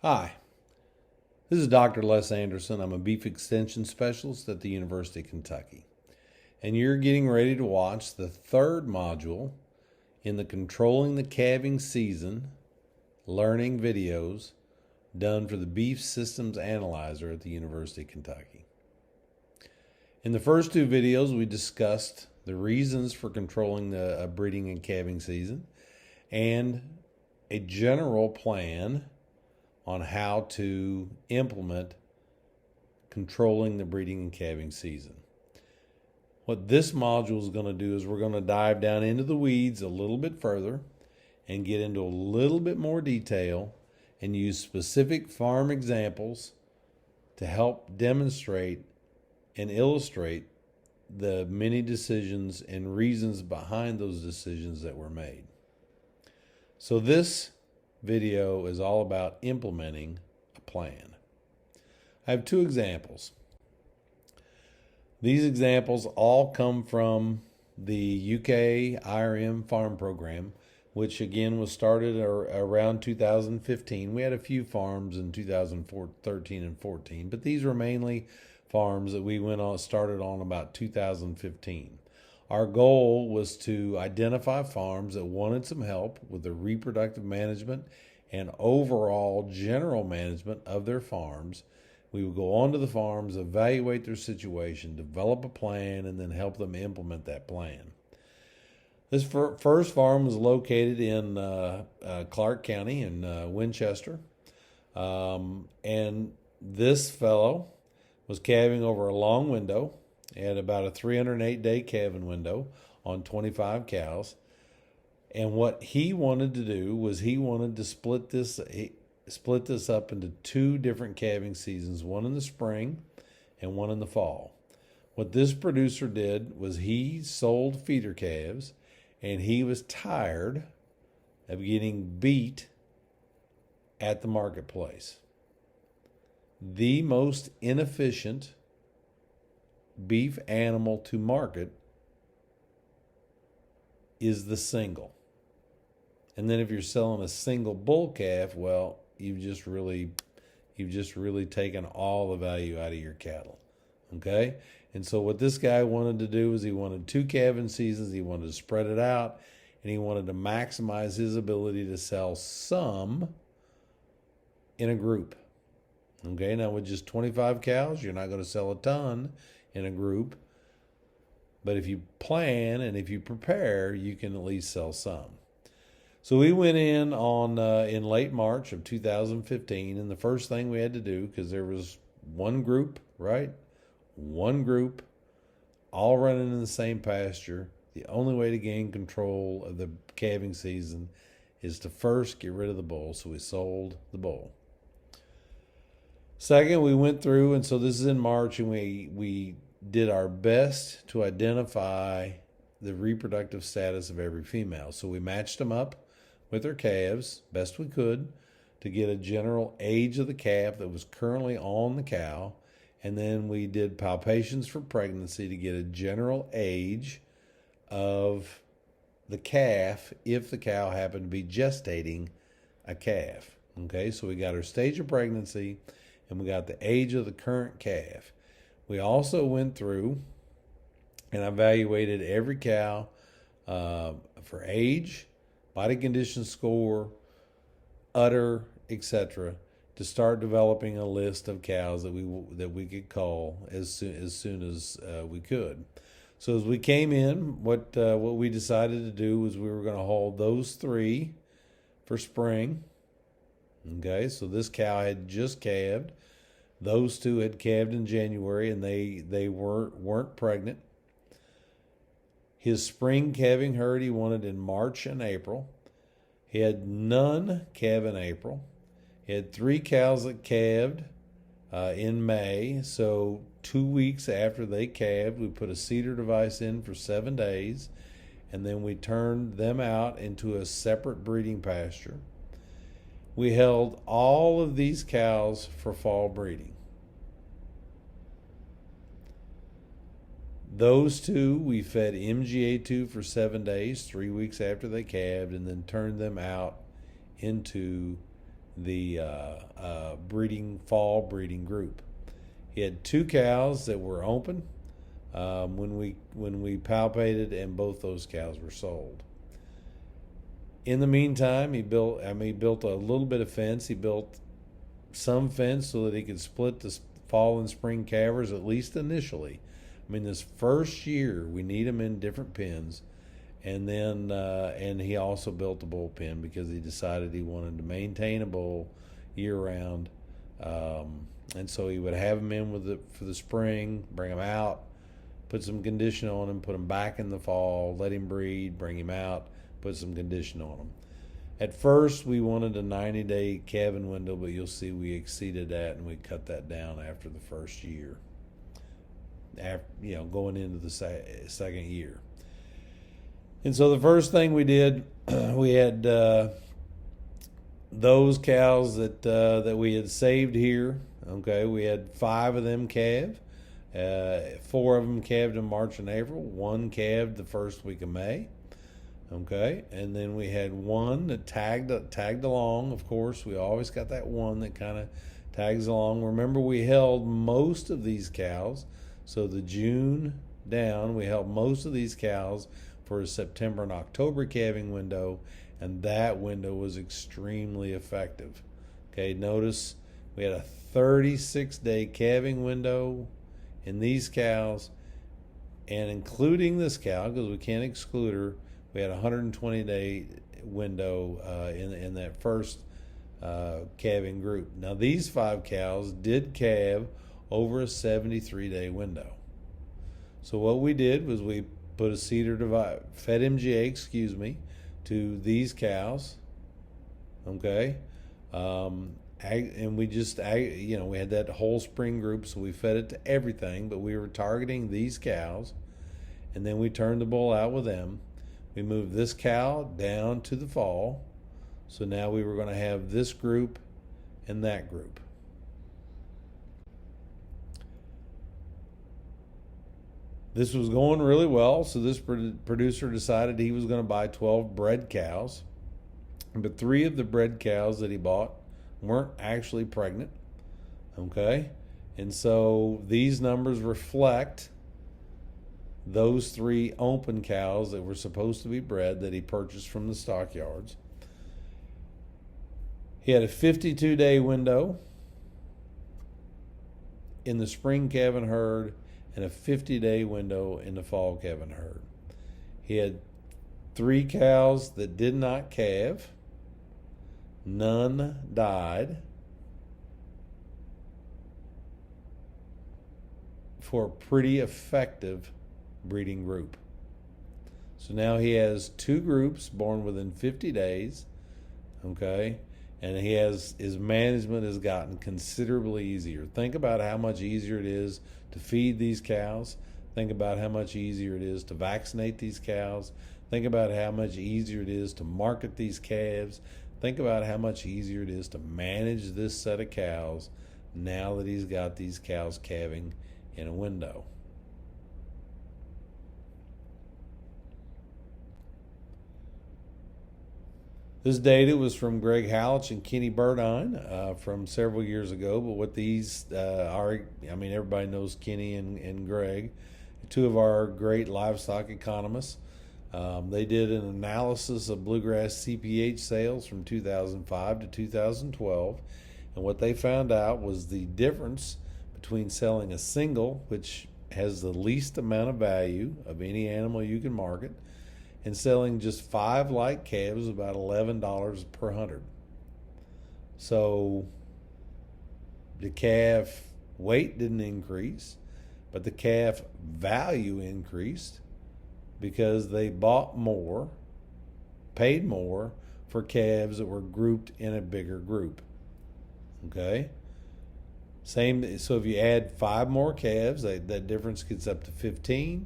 Hi, this is Dr. Les Anderson. I'm a beef extension specialist at the University of Kentucky. And you're getting ready to watch the third module in the Controlling the Calving Season learning videos done for the Beef Systems Analyzer at the University of Kentucky. In the first two videos, we discussed the reasons for controlling the breeding and calving season and a general plan on how to implement controlling the breeding and calving season. What this module is going to do is we're going to dive down into the weeds a little bit further and get into a little bit more detail and use specific farm examples to help demonstrate and illustrate the many decisions and reasons behind those decisions that were made. So this video is all about implementing a plan. I have two examples. These examples all come from the UK IRM farm program, which again was started around 2015. We had a few farms in 2013 and 14, but these were mainly farms that we started on about 2015. Our goal was to identify farms that wanted some help with the reproductive management and overall general management of their farms. We would go onto the farms, evaluate their situation, develop a plan, and then help them implement that plan. This first farm was located in Clark County in Winchester. And this fellow was calving over a long window. Had about a 308-day calving window on 25 cows. And what he wanted to do was he wanted to split this up into two different calving seasons, one in the spring and one in the fall. What this producer did was he sold feeder calves, and he was tired of getting beat at the marketplace. The most inefficient beef animal to market is the single. And then if you're selling a single bull calf, well, you've just really taken all the value out of your cattle. Okay? And so what this guy wanted to do is he wanted two calving seasons, he wanted to spread it out, and he wanted to maximize his ability to sell some in a group. Okay, now with just 25 cows, you're not going to sell a ton in a group. But if you plan and if you prepare, you can at least sell some. So we went in in late March of 2015, and the first thing we had to do, because there was one group, right? One group, all running in the same pasture. The only way to gain control of the calving season is to first get rid of the bull. So we sold the bull. Second, we went through, and so this is in March, and we did our best to identify the reproductive status of every female. So we matched them up with their calves, best we could, to get a general age of the calf that was currently on the cow. And then we did palpations for pregnancy to get a general age of the calf if the cow happened to be gestating a calf. Okay, so we got our stage of pregnancy and we got the age of the current calf. We also went through and evaluated every cow for age, body condition score, udder, etc., to start developing a list of cows that we could call as soon as we could. So as we came in, what we decided to do was we were going to hold those three for spring. Okay, so this cow had just calved. Those two had calved in January, and they weren't pregnant. His spring calving herd he wanted in March and April. He had none calve in April. He had 3 cows that calved in May. So 2 weeks after they calved, we put a cedar device in for 7 days, and then we turned them out into a separate breeding pasture. We held all of these cows for fall breeding. Those two we fed MGA2 for 7 days, 3 weeks after they calved, and then turned them out into the fall breeding group. He had 2 cows that were open when we palpated, and both those cows were sold. In the meantime, he built a little bit of fence. He built some fence so that he could split the fall and spring calvers, at least initially. I mean, this first year we need them in different pens, and then and he also built a bull pen because he decided he wanted to maintain a bull year round, and so he would have them in for the spring, bring them out, put some condition on him, put him back in the fall, let him breed, bring him out, put some condition on him. At first, we wanted a 90-day calving window, but you'll see we exceeded that, and we cut that down after the first year. After, going into the second year. And so the first thing we did, we had those cows that we had saved here. Okay, we had 5 of them calve. 4 of them calved in March and April. 1 calved the first week of May. Okay, and then we had 1 that tagged along. Of course, we always got that one that kind of tags along. Remember, we held most of these cows. So the June down, we held most of these cows for a September and October calving window, and that window was extremely effective. Okay, notice we had a 36-day calving window in these cows, and including this cow, because we can't exclude her, we had a 120-day window in that first calving group. Now, these 5 cows did calve over a 73-day window. So what we did was we put a cedar divide, fed MGA, to these cows. Okay, and we just, we had that whole spring group, so we fed it to everything, but we were targeting these cows, and then we turned the bull out with them. We moved this cow down to the fall, so now we were going to have this group and that group. This was going really well, so this producer decided he was going to buy 12 bred cows. But 3 of the bred cows that he bought weren't actually pregnant. Okay? And so these numbers reflect those 3 open cows that were supposed to be bred that he purchased from the stockyards. He had a 52-day window in the spring calving herd and a 50-day window in the fall calving herd. He had 3 cows that did not calve. None died. For a pretty effective breeding group. So now he has 2 groups born within 50 days. Okay? And his management has gotten considerably easier. Think about how much easier it is to feed these cows. Think about how much easier it is to vaccinate these cows. Think about how much easier it is to market these calves. Think about how much easier it is to manage this set of cows now that he's got these cows calving in a window. This data was from Greg Hallich and Kenny Burdine from several years ago. But what these are, everybody knows Kenny and Greg, 2 of our great livestock economists. They did an analysis of bluegrass CPH sales from 2005 to 2012. And what they found out was the difference between selling a single, which has the least amount of value of any animal you can market, and selling just 5 light calves, about $11 per 100. So the calf weight didn't increase, but the calf value increased because they bought more, paid more for calves that were grouped in a bigger group. Okay? So if you add 5 more calves, that difference gets up to 15.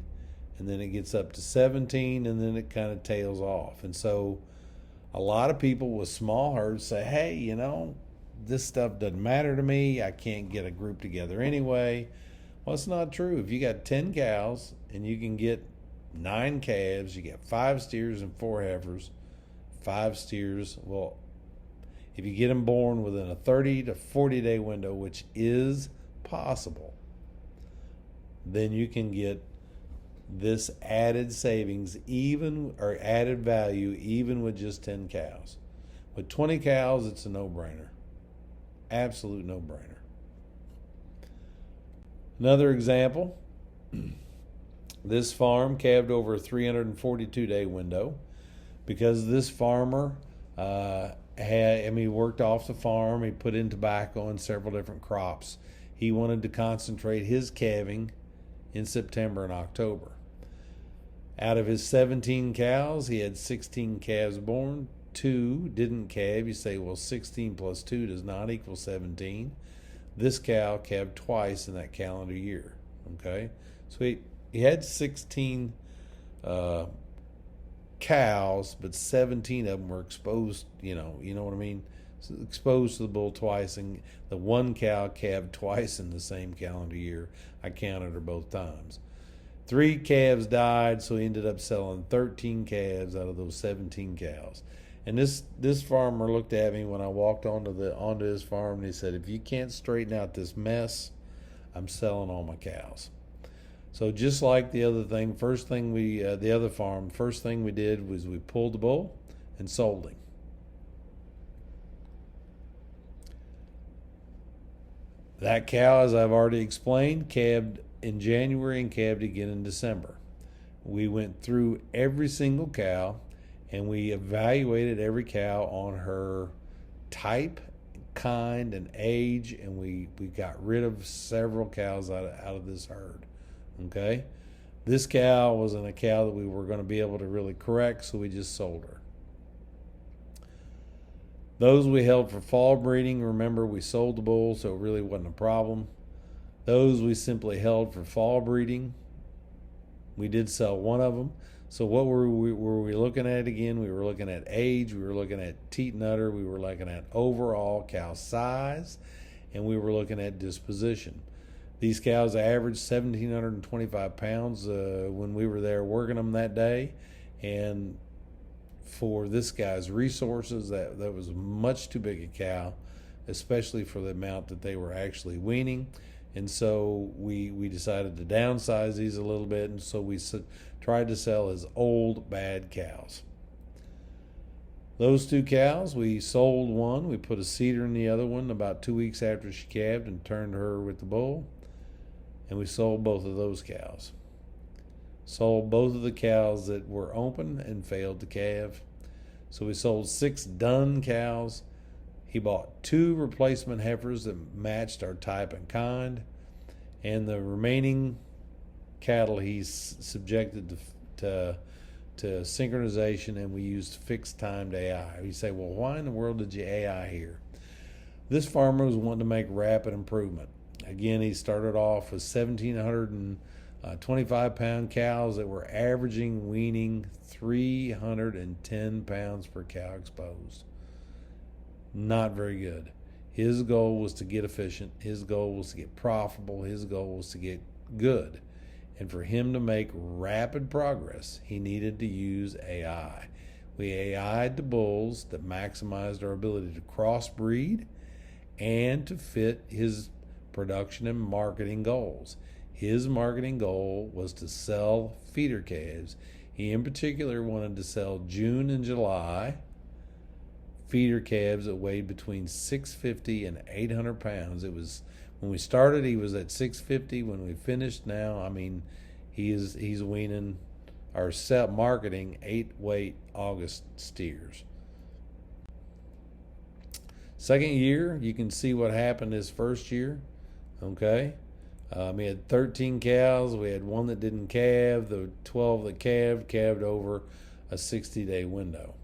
And then it gets up to 17, and then it kind of tails off. And so a lot of people with small herds say, hey, this stuff doesn't matter to me. I can't get a group together anyway. Well, it's not true. If you got 10 cows and you can get 9 calves, you get 5 steers and 4 heifers, 5 steers. Well, If you get them born within a 30 to 40 day window, which is possible, then you can get this added savings even, or added value, even with just 10 cows. With 20 cows, it's a no-brainer. Absolute no-brainer. Another example, this farm calved over a 342 day window because this farmer he worked off the farm. He put in tobacco and several different crops. He wanted to concentrate his calving in September and October. Out of his 17 cows, he had 16 calves born. 2 didn't calve. You say, well, 16 plus 2 does not equal 17. This cow calved twice in that calendar year. Okay, so he had 16 cows, but 17 of them were exposed. You know what I mean? So exposed to the bull twice, and the one cow calved twice in the same calendar year. I counted her both times. 3 calves died, so he ended up selling 13 calves out of those 17 cows. And this farmer looked at me when I walked onto his farm, and he said, "If you can't straighten out this mess, I'm selling all my cows." So just like the other thing, first thing we did was we pulled the bull and sold him. That cow, as I've already explained, calved in January and calved again in December. We went through every single cow, and we evaluated every cow on her type, kind, and age, and we got rid of several cows out of this herd. Okay? This cow wasn't a cow that we were going to be able to really correct, so we just sold her. Those we held for fall breeding. Remember, we sold the bull, so it really wasn't a problem. Those we simply held for fall breeding. We did sell one of them. So what were we looking at again? We were looking at age, we were looking at teat and udder, we were looking at overall cow size, and we were looking at disposition. These cows averaged 1,725 pounds when we were there working them that day, and for this guy's resources, that was much too big a cow, especially for the amount that they were actually weaning. And so we decided to downsize these a little bit, and so we tried to sell as old, bad cows. Those 2 cows, we sold one. We put a cedar in the other one about 2 weeks after she calved and turned her with the bull, and we sold both of those cows. Sold both of the cows that were open and failed to calve. So we sold 6 done cows. He bought 2 replacement heifers that matched our type and kind, and the remaining cattle he's subjected to synchronization, and we used fixed timed AI. You say, well, why in the world did you AI here? This farmer was wanting to make rapid improvement. Again, he started off with 1,725 pound cows that were averaging weaning 310 pounds per cow exposed. Not very good. His goal was to get efficient. His goal was to get profitable. His goal was to get good. And for him to make rapid progress, he needed to use AI. We AI'd the bulls that maximized our ability to crossbreed and to fit his production and marketing goals. His marketing goal was to sell feeder calves. He in particular wanted to sell June and July feeder calves that weighed between 650 and 800 pounds. It was, when we started, he was at 650. When we finished now, I mean, he's weaning or marketing 8-weight August steers. Second year, you can see what happened his first year. Okay, he had 13 cows. We had one that didn't calve. The 12 that calved over a 60-day window.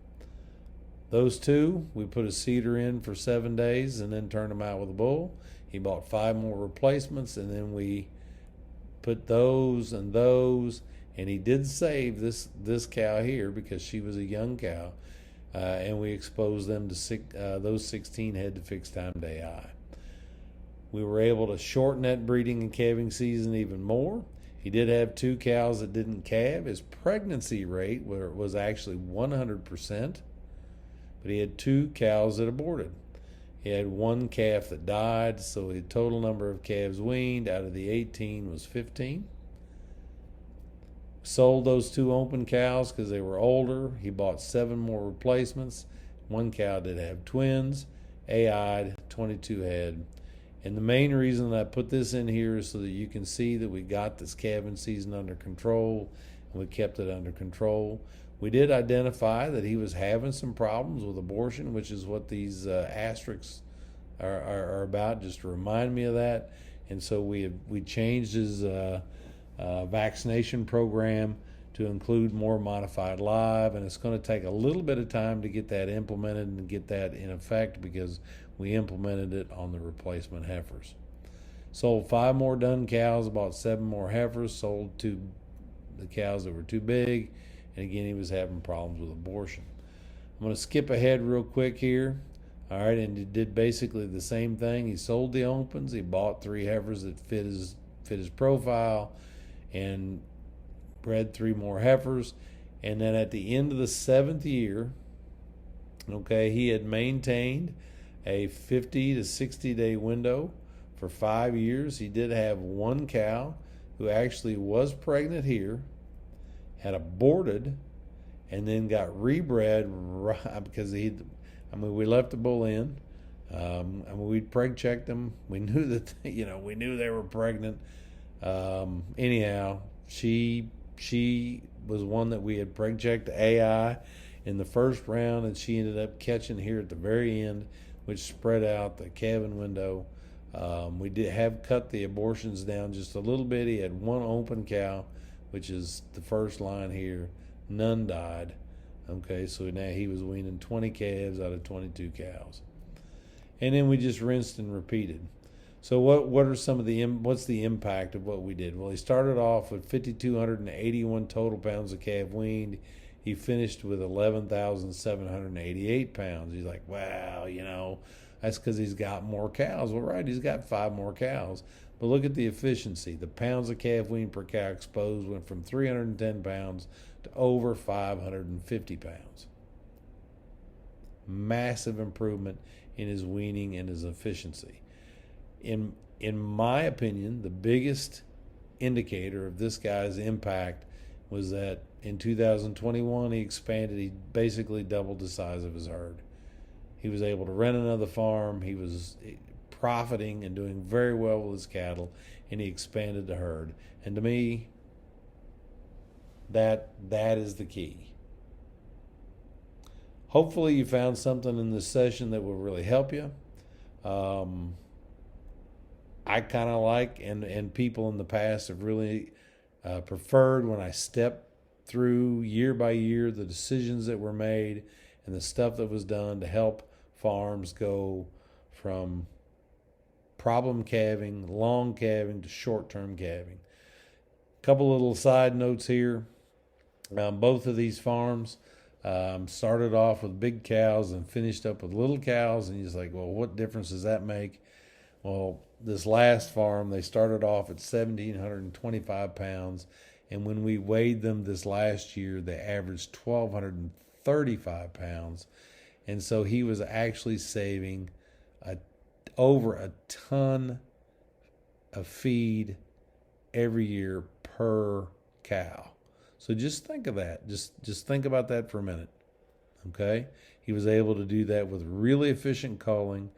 Those 2, we put a cedar in for 7 days and then turned them out with a bull. He bought 5 more replacements, and then we put those, and he did save this cow here because she was a young cow, and we exposed them to those 16 head to fixed timed AI. We were able to shorten that breeding and calving season even more. He did have 2 cows that didn't calve. His pregnancy rate was actually 100%. but he had 2 cows that aborted. He had 1 calf that died, so the total number of calves weaned out of the 18 was 15. Sold those 2 open cows because they were older. He bought 7 more replacements. 1 cow did have twins. AI'd 22 head. And the main reason that I put this in here is so that you can see that we got this calving season under control, and we kept it under control. We did identify that he was having some problems with abortion, which is what these asterisks are about, just to remind me of that. And so we changed his vaccination program to include more modified live, and it's going to take a little bit of time to get that implemented and get that in effect because we implemented it on the replacement heifers. Sold 5 more dun cows, bought 7 more heifers, sold the cows that were too big, and again he was having problems with abortion. I'm going to skip ahead real quick here. All right, and he did basically the same thing. He sold the opens, he bought 3 heifers that fit his profile, and bred 3 more heifers. And then at the end of the 7th year, okay, he had maintained a 50 to 60 day window for 5 years. He did have 1 cow who actually was pregnant here, had aborted, and then got rebred because we left the bull in. We preg checked them. We knew that we knew they were pregnant. Anyhow, she was one that we had preg checked AI in the first round, and she ended up catching here at the very end, which spread out the calving window. We did have cut the abortions down just a little bit. He had 1 open cow, which is the first line here. None died. Okay, so now he was weaning 20 calves out of 22 cows. And then we just rinsed and repeated. So what's the impact of what we did? Well, he started off with 5,281 total pounds of calf weaned. He finished with 11,788 pounds. He's like, wow, that's because he's got more cows. Well, right, he's got 5 more cows. But look at the efficiency. The pounds of calf weaned per cow exposed went from 310 pounds to over 550 pounds. Massive improvement in his weaning and his efficiency. In my opinion, the biggest indicator of this guy's impact was that in 2021 he basically doubled the size of his herd. He was able to rent another farm. He was profiting and doing very well with his cattle, and he expanded the herd. And to me, that is the key. Hopefully you found something in this session that will really help you. I kind of like, and people in the past have really preferred when I step through year by year the decisions that were made and the stuff that was done to help farms go from problem calving, long calving, to short-term calving. A couple little side notes here. Both of these farms started off with big cows and finished up with little cows, and you're just like, well, what difference does that make? Well, this last farm, they started off at 1,725 pounds, and when we weighed them this last year, they averaged 1,235 pounds. And so he was actually saving over a ton of feed every year per cow. So just think of that. Just think about that for a minute. Okay? He was able to do that with really efficient culling,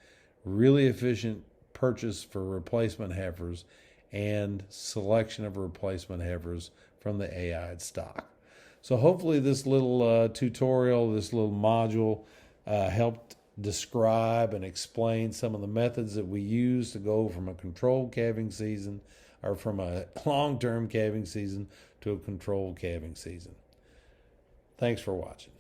really efficient purchase for replacement heifers, and selection of replacement heifers from the AI'd stock. So hopefully this little tutorial, this little module helped describe and explain some of the methods that we use to go from a controlled calving season, or from a long-term calving season to a controlled calving season. Thanks for watching.